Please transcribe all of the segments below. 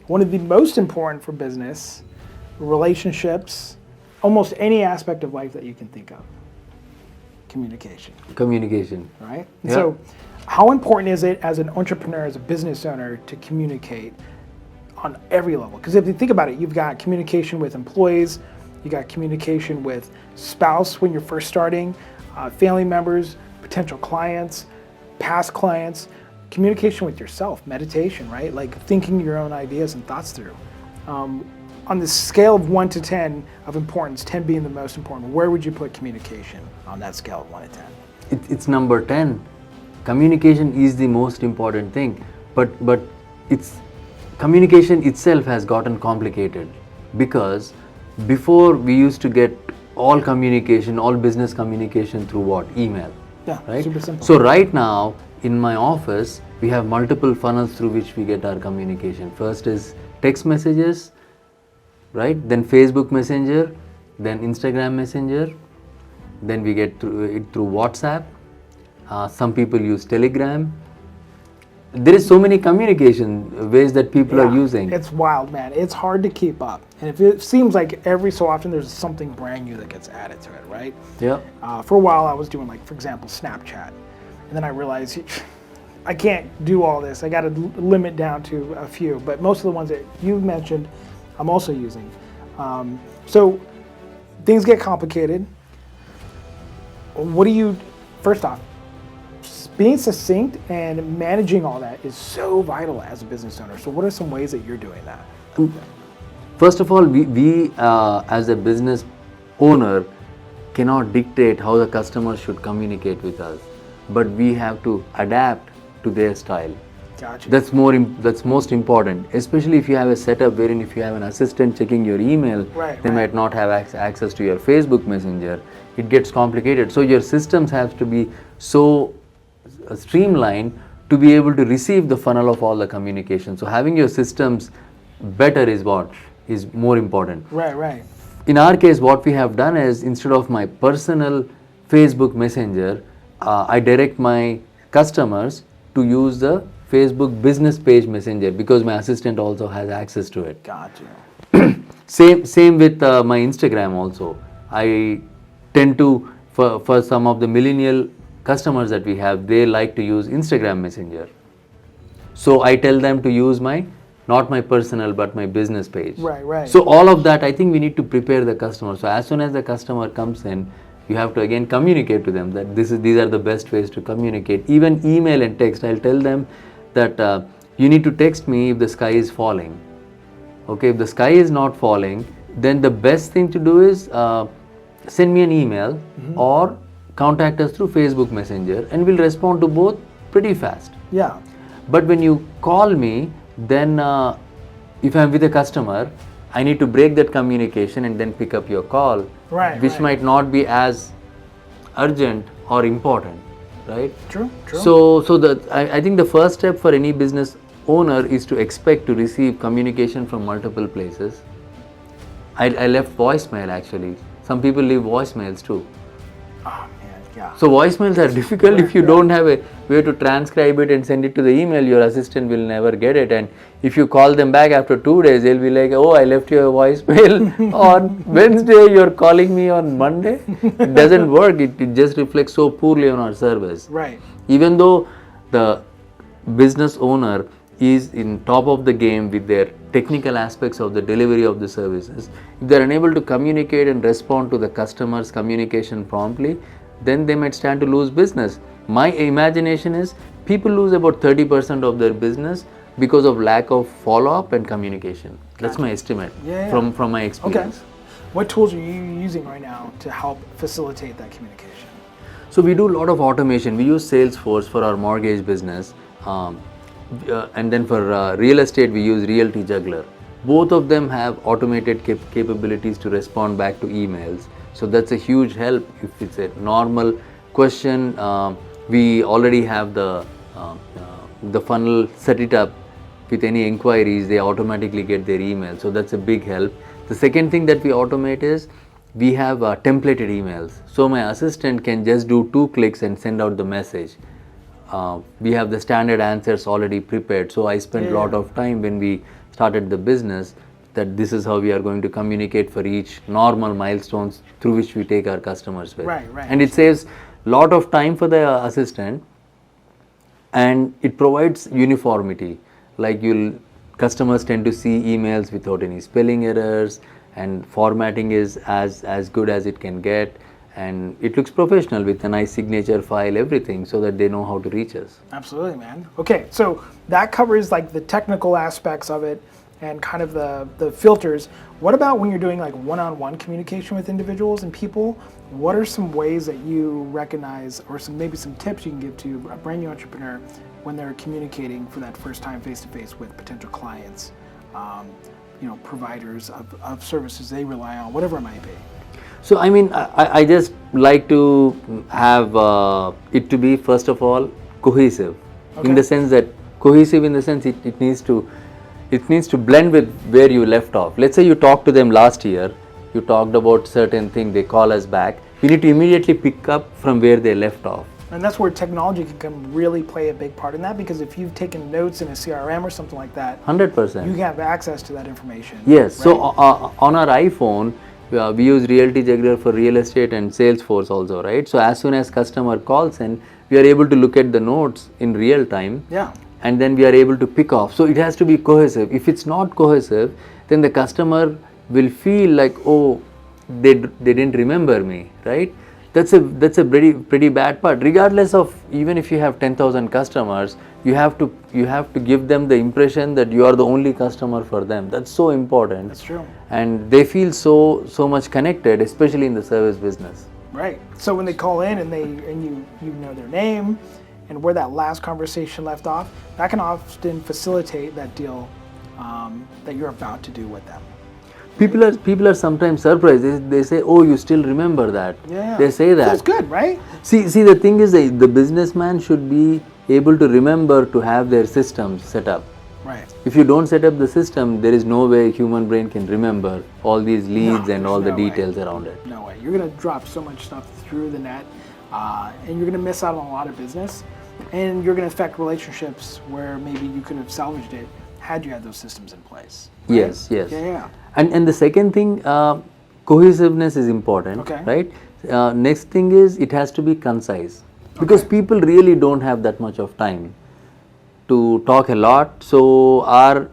One of the most important for business, relationships, almost any aspect of life that you can think of. Communication. Right? Yeah. So how important is it as an entrepreneur, as a business owner, to communicate on every level? Because if you think about it, you've got communication with employees, you got communication with spouse when you're first starting, family members, potential clients, past clients, communication with yourself, meditation, right? Like thinking your own ideas and thoughts through. On the scale of 1 to 10 of importance, 10 being the most important, where would you put communication on that scale of 1 to 10? It's number 10. Communication is the most important thing, but it's communication itself has gotten complicated, because before we used to get all communication, all business communication through what? Email. Yeah, right? super simple. So right now in my office we have multiple funnels through which we get our communication. First is text messages, right? Then Facebook Messenger, then Instagram Messenger, then we get it through WhatsApp. Some people use Telegram. There is so many communication ways that people are using. It's wild, man. It's hard to keep up. And it seems like every so often there's something brand new that gets added to it, right? Yeah. For a while I was doing, like, for example, Snapchat. And then I realized I can't do all this. I got to limit down to a few. But most of the ones that you mentioned, I'm also using. So things get complicated. What do you, first off, being succinct and managing all that is so vital as a business owner. So what are some ways that you're doing that? First of all, we as a business owner cannot dictate how the customer should communicate with us, but we have to adapt to their style. Gotcha. That's most important, especially if you have a setup wherein if you have an assistant checking your email, they might not have access to your Facebook Messenger. It gets complicated. So your systems have to be so streamlined to be able to receive the funnel of all the communication. So having your systems better is what is more important. Right. In our case, what we have done is, instead of my personal Facebook Messenger, I direct my customers to use the Facebook business page messenger, because my assistant also has access to it. Gotcha. Same with my Instagram also. I tend to, for some of the millennial customers that we have, they like to use Instagram Messenger. So I tell them to use not my personal but my business page. Right. So all of that, I think we need to prepare the customer. So as soon as the customer comes in, you have to again communicate to them that these are the best ways to communicate. Even email and text, I'll tell them that you need to text me if the sky is falling. Okay, if the sky is not falling, then the best thing to do is send me an email or contact us through Facebook Messenger, and we'll respond to both pretty fast. Yeah. But when you call me, then if I'm with a customer, I need to break that communication and then pick up your call, which might not be as urgent or important, right? True. So I think the first step for any business owner is to expect to receive communication from multiple places. I left voicemail actually. Some people leave voicemails too. Oh man, yeah. So voicemails are difficult if you don't have a way to transcribe it and send it to the email. Your assistant will never get it, and if you call them back after 2 days, they'll be like, "Oh, I left you a voicemail on Wednesday. You're calling me on Monday." It doesn't work. It just reflects so poorly on our service. Right. Even though the business owner is in top of the game with their technical aspects of the delivery of the services, if they're unable to communicate and respond to the customer's communication promptly, then they might stand to lose business. My imagination is people lose about 30% of their business because of lack of follow-up and communication. That's my estimate from my experience. Okay. What tools are you using right now to help facilitate that communication? So we do a lot of automation. We use Salesforce for our mortgage business. And then for real estate, we use Realty Juggler. Both of them have automated capabilities to respond back to emails. So that's a huge help. If it's a normal question, we already have the funnel set it up with any inquiries, they automatically get their email. So that's a big help. The second thing that we automate is we have templated emails. So my assistant can just do 2 clicks and send out the message. we have the standard answers already prepared. So I spent a lot of time when we started the business that this is how we are going to communicate for each normal milestones through which we take our customers with. Right. And it saves a lot of time for the assistant, and it provides uniformity. Like customers tend to see emails without any spelling errors, and formatting is as good as it can get, and it looks professional with a nice signature file, everything, so that they know how to reach us. Absolutely, man. Okay, so that covers like the technical aspects of it and kind of the filters. What about when you're doing like one-on-one communication with individuals and people? What are some ways that you recognize, or maybe some tips you can give to a brand new entrepreneur when they're communicating for that first time face-to-face with potential clients, providers of services they rely on, whatever it might be? So I mean, I just like to have it to be, first of all, cohesive. Okay. In the sense that it needs to blend with where you left off. Let's say you talked to them last year, you talked about certain thing, they call us back. You need to immediately pick up from where they left off. And that's where technology can really play a big part in that, because if you've taken notes in a CRM or something like that, 100%. You have access to that information. Yes. Right? So on our iPhone, we use Realty Juggler for real estate and Salesforce also, right? So as soon as customer calls in, we are able to look at the notes in real time. Yeah. And then we are able to pick off. So it has to be cohesive. If it's not cohesive, then the customer will feel like, oh, they didn't remember me, right? That's a pretty bad part. Regardless of, even if you have 10,000 customers, you have to give them the impression that you are the only customer for them. That's so important. That's true. And they feel so much connected, especially in the service business. Right. So when they call in and you know their name and where that last conversation left off, that can often facilitate that deal that you're about to do with them. People are sometimes surprised. They say, "Oh, you still remember that?" Yeah. They say that. Feels good, right? See, the thing is, the businessman should be able to remember to have their systems set up. Right. If you don't set up the system, there is no way human brain can remember all these leads and all the details around it. No way. You're going to drop so much stuff through the net, and you're going to miss out on a lot of business, and you're going to affect relationships where maybe you could have salvaged it had you had those systems in place. Right? Yes. Yeah. And the second thing, cohesiveness is important, okay. Right? Next thing is, it has to be concise, because people really don't have that much of time to talk a lot. So our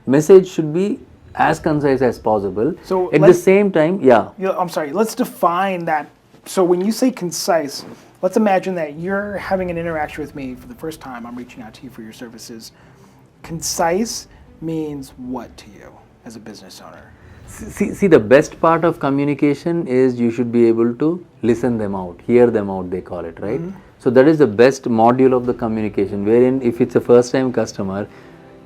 message should be as concise as possible. So at the same time, I'm sorry, let's define that. So when you say concise, let's imagine that you're having an interaction with me for the first time. I'm reaching out to you for your services. Concise means what to you as a business owner? See, the best part of communication is you should be able to listen them out, hear them out, they call it, right? Mm-hmm. So that is the best module of the communication, wherein if it's a first time customer,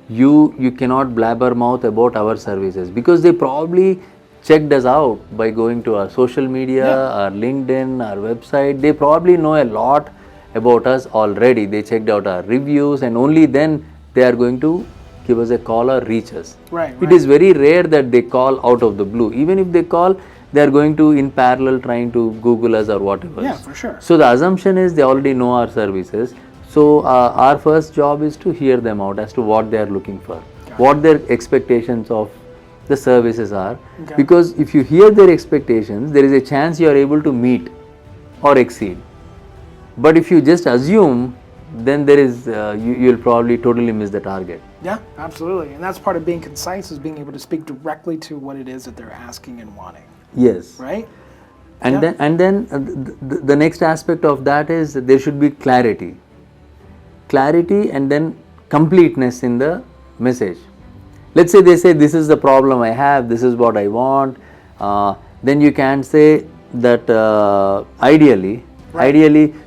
you cannot blabber mouth about our services, because they probably checked us out by going to our social media, our LinkedIn, our website. They probably know a lot about us already. They checked out our reviews, and only then they are going to give us a call or reach us. Right. It is very rare that they call out of the blue. Even if they call, they are going to, in parallel, trying to Google us or whatever. Yeah, for sure. So the assumption is they already know our services. So our first job is to hear them out as to what they are looking for, what their expectations of the services are. Okay. Because if you hear their expectations, there is a chance you are able to meet or exceed. But if you just assume, then there is you'll probably totally miss the target. Yeah, absolutely. And that's part of being concise, is being able to speak directly to what it is that they're asking and wanting. Yes. Right? And then the next aspect of that is that there should be clarity. Clarity and then completeness in the message. Let's say they say, this is the problem I have, this is what I want. Then you can say that ideally,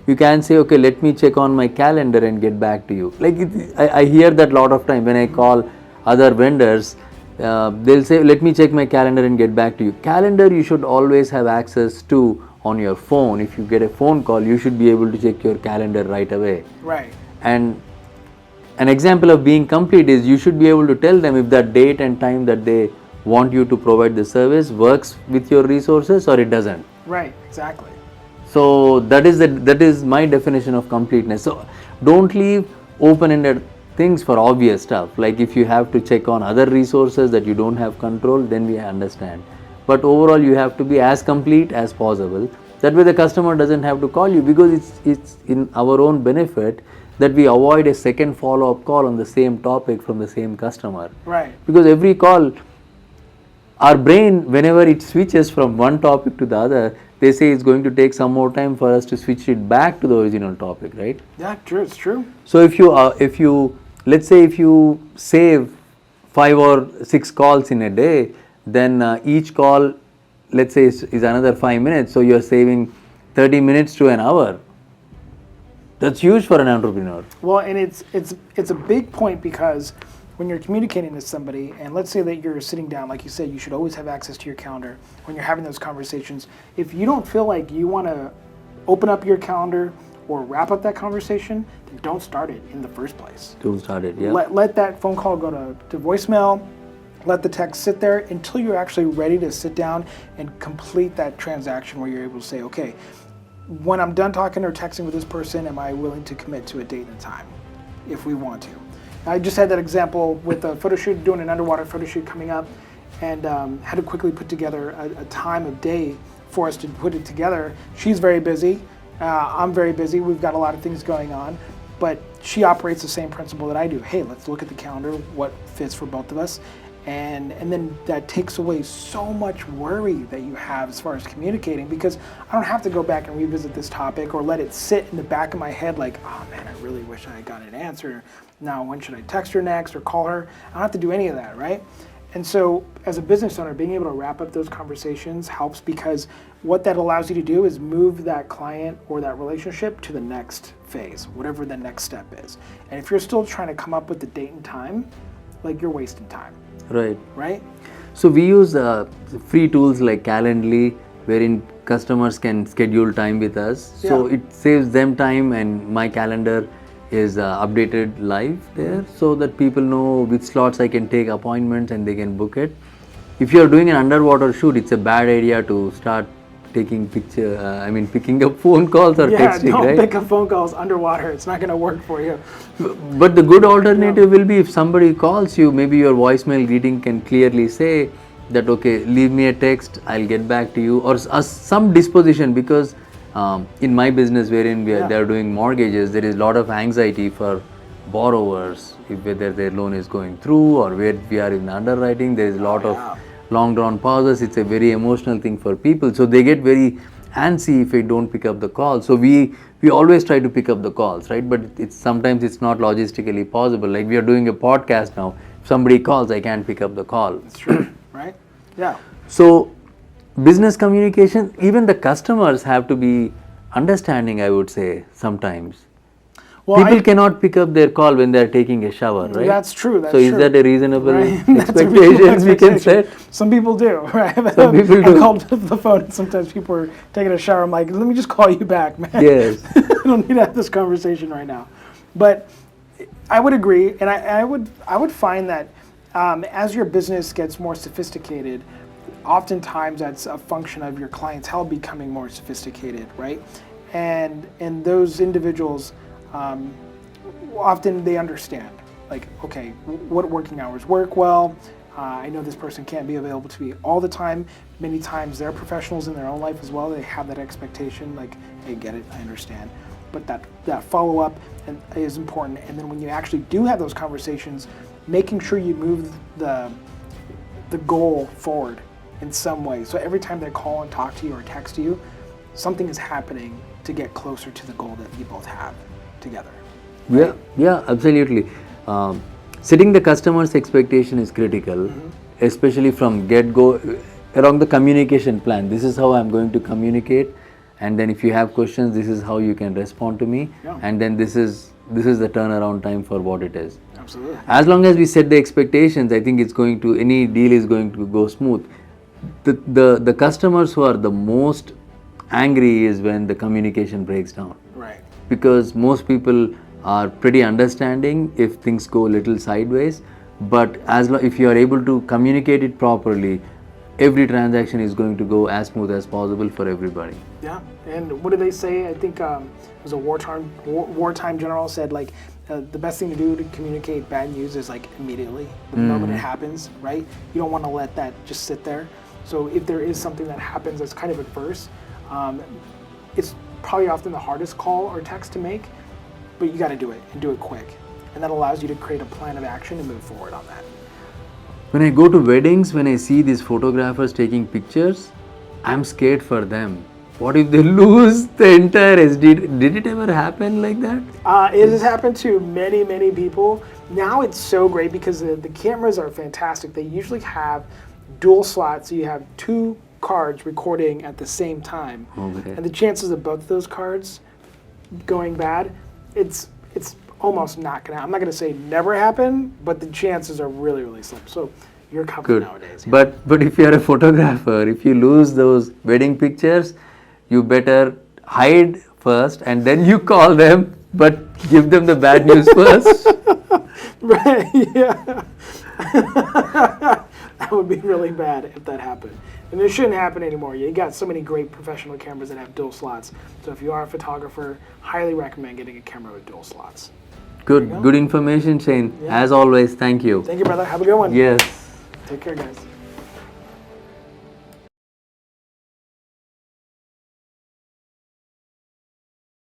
you can say, okay, let me check on my calendar and get back to you. Like I hear that a lot of time when I call other vendors. They'll say, let me check my calendar and get back to you. Calendar you should always have access to on your phone. If you get a phone call, you should be able to check your calendar right away. Right. And an example of being complete is you should be able to tell them if that date and time that they want you to provide the service works with your resources or it doesn't. Right, exactly. So that is my definition of completeness. So don't leave open-ended things for obvious stuff. Like if you have to check on other resources that you don't have control, then we understand. But overall, you have to be as complete as possible. That way, the customer doesn't have to call you, because it's in our own benefit that we avoid a second follow-up call on the same topic from the same customer. Right. Because every call, our brain, whenever it switches from one topic to the other, they say it's going to take some more time for us to switch it back to the original topic, right? Yeah, true. It's true. So if you let's say if you save 5 or 6 calls in a day, then each call, let's say, is another 5 minutes. So you're saving 30 minutes to an hour. That's huge for an entrepreneur. Well, and it's a big point, because when you're communicating with somebody, and let's say that you're sitting down, like you said, you should always have access to your calendar when you're having those conversations. If you don't feel like you want to open up your calendar or wrap up that conversation, then don't start it in the first place. Don't start it, yeah. Let that phone call go to voicemail. Let the text sit there until you're actually ready to sit down and complete that transaction, where you're able to say, okay, when I'm done talking or texting with this person, am I willing to commit to a date and time if we want to? I just had that example with a photo shoot, doing an underwater photo shoot coming up, and had to quickly put together a time of day for us to put it together. She's very busy. I'm very busy. We've got a lot of things going on, but she operates the same principle that I do. Hey, let's look at the calendar, what fits for both of us. And then that takes away so much worry that you have as far as communicating, because I don't have to go back and revisit this topic or let it sit in the back of my head like, oh man, I really wish I had got an answer. Now, when should I text her next or call her? I don't have to do any of that, right? And so as a business owner, being able to wrap up those conversations helps, because what that allows you to do is move that client or that relationship to the next phase, whatever the next step is. And if you're still trying to come up with the date and time, like, you're wasting time. Right. Right? So we use free tools like Calendly, wherein customers can schedule time with us. So it saves them time, and my calendar is updated live there, so that people know which slots I can take appointments and they can book it. If you are doing an underwater shoot, it's a bad idea to start taking picking up phone calls or texting, don't right? pick up phone calls underwater. It's not going to work for you. But the good alternative will be, if somebody calls you, maybe your voicemail greeting can clearly say that, okay, leave me a text, I'll get back to you, or some disposition, because in my business, wherein they are doing mortgages, there is a lot of anxiety for borrowers, whether their loan is going through or where we are in underwriting. There is a lot of long drawn pauses. It's a very emotional thing for people, so they get very antsy if we don't pick up the call. So we always try to pick up the calls, right? But sometimes it's not logistically possible. Like, we are doing a podcast now. If somebody calls, I can't pick up the call. That's true, right? Yeah. So business communication, even the customers have to be understanding, I would say, sometimes. Well, people cannot pick up their call when they are taking a shower, right? That's true. So is that a reasonable expectation we can set? Some people do, right? Some people do. I called the phone, and sometimes people are taking a shower. I'm like, let me just call you back, man. Yes. I don't need to have this conversation right now. But I would agree, and I would find that as your business gets more sophisticated, oftentimes that's a function of your clientele becoming more sophisticated, right? And those individuals, often they understand, like, okay, what working hours work well. I know this person can't be available to me all the time. Many times they're professionals in their own life as well. They have that expectation, like, hey, get it, I understand. But that follow-up is important. And then when you actually do have those conversations, making sure you move the goal forward in some way. So every time they call and talk to you or text you, something is happening to get closer to the goal that you both have together. Right? Yeah, absolutely. Setting the customer's expectation is critical, especially from get-go, around the communication plan. This is how I'm going to communicate, and then if you have questions, this is how you can respond to me, and then this is the turnaround time for what it is. Absolutely. As long as we set the expectations, I think any deal is going to go smooth. The customers who are the most angry is when the communication breaks down. Right. Because most people are pretty understanding if things go a little sideways, but if you are able to communicate it properly, every transaction is going to go as smooth as possible for everybody. Yeah, and what do they say? I think it was a wartime general said like the best thing to do to communicate bad news is like immediately, the moment it happens, right? You don't want to let that just sit there. So if there is something that happens that's kind of adverse, it's probably often the hardest call or text to make, but you got to do it and do it quick, and that allows you to create a plan of action and move forward on that. When I go to weddings, when I see these photographers taking pictures, I'm scared for them. What if they lose the entire SD? Did it ever happen like that? It has happened to many people. Now it's so great because the cameras are fantastic. They usually have dual slots, so you have two cards recording at the same time. Okay. And the chances of both of those cards going bad, it's almost not gonna. I'm not gonna say never happen, but the chances are really slim. So you're covered Good. nowadays. Yeah. But if you're a photographer, if you lose those wedding pictures, you better hide first and then you call them, but give them the bad news first. Right, yeah. That would be really bad if that happened. And it shouldn't happen anymore. You got so many great professional cameras that have dual slots. So if you are a photographer, highly recommend getting a camera with dual slots. Good information, Shane. Yeah. As always, thank you. Thank you, brother. Have a good one. Yes. Take care, guys.